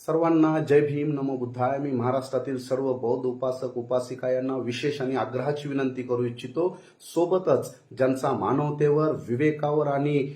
सर्वांना जय भीम नमो बुद्धाय. मी महाराष्ट्रातील सर्व बौद्ध उपासक उपासिका यांना विशेष आणि आग्रहाची विनंती करू इच्छितो. सोबतच ज्यांचा मानवतेवर, विवेकावर आणि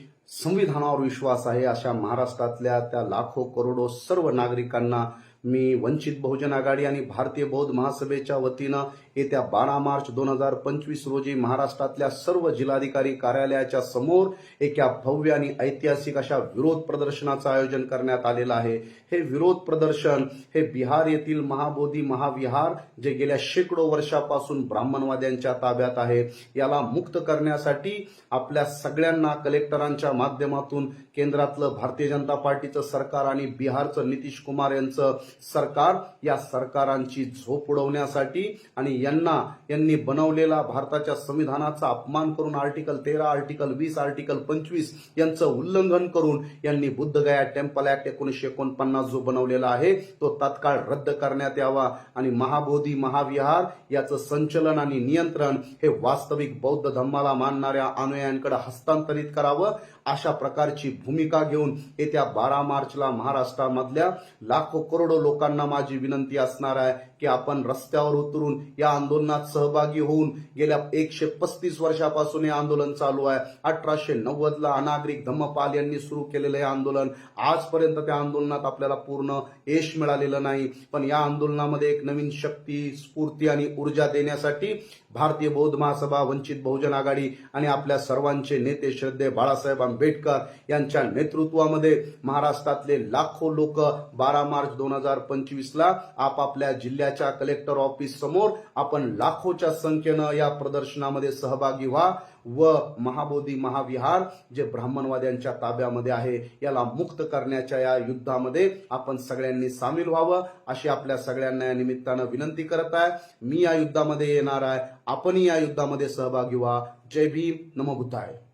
संविधानावर विश्वास आहे अशा महाराष्ट्रातल्या त्या लाखो करोडो सर्व नागरिकांना मी वंचित बहुजन आघाडी आणि भारतीय बौद्ध महासभेच्या वतीनं येत्या 12 मार्च 2025 रोजी महाराष्ट्रातल्या सर्व जिल्हाधिकारी कार्यालयाच्या समोर एका भव्य आणि ऐतिहासिक अशा विरोध प्रदर्शनाचं आयोजन करण्यात आलेलं आहे. हे विरोध प्रदर्शन हे बिहार येथील महाबोधी महाविहार जे गेल्या शेकडो वर्षापासून ब्राह्मणवाद्यांच्या ताब्यात आहे याला मुक्त करण्यासाठी आपल्या सगळ्यांना कलेक्टरांच्या माध्यमातून केंद्रातलं भारतीय जनता पार्टीचं सरकार आणि बिहारचं नितीश कुमार यांचं सरकार या सरकारांची झोप उडवण्यासाठी आणि यांनी बनवलेला भारताच्या संविधानाचा अपमान करून आर्टिकल 13, आर्टिकल 20, आर्टिकल 25 यांचं उल्लंघन करून यांनी बुद्धगया टेम्पल ऍक्ट 1949 जो बनवलेला आहे तो तात्काळ रद्द करण्यात यावा आणि महाबोधी महाविहार याचं संचलन आणि नियंत्रण हे वास्तविक बौद्ध धर्माला मानणाऱ्या अनुयायांकडे हस्तांतरित करावं अशा प्रकारची भूमिका घेऊन येत्या 12 मार्चला महाराष्ट्रामधल्या लाखो करोडो लोकांना माझी विनंती असणार आहे की आपण रस्त्यावर उतरून या आंदोलनात सहभागी होऊन गेल्या 135 वर्षापासून हे आंदोलन चालू आहे. 1890 ला अनागरिक धम्मपाल यांनी सुरू केलेलं हे आंदोलन आजपर्यंत त्या आंदोलनात आपल्याला पूर्ण यश मिळालेलं नाही. पण या आंदोलनामध्ये एक नवीन शक्ती, स्फूर्ती आणि ऊर्जा देण्यासाठी भारतीय बौद्ध महासभा, वंचित बहुजन आघाडी आणि आपल्या सर्वांचे नेते श्रद्धेय बाळासाहेब आंबेडकर यांच्या नेतृत्वामध्ये महाराष्ट्रातले लाखो लोक 12 मार्च 2025 ला आपापल्या जिल्ह्याच्या कलेक्टर ऑफिस समोर आपण लाखोच्या संख्येनं या प्रदर्शनामध्ये सहभागी व्हा व महाबोधी महाविहार जे ब्राह्मणवाद्यांच्या ताब्यामध्ये आहे याला मुक्त करण्याच्या या युद्धामध्ये आपण सगळ्यांनी सामील व्हावं अशी आपल्या सगळ्यांना या निमित्तानं विनंती करत आहे. मी या युद्धामध्ये येणार आहे, आपणही या युद्धामध्ये सहभागी व्हा. जय भीम नमो बुद्धाय.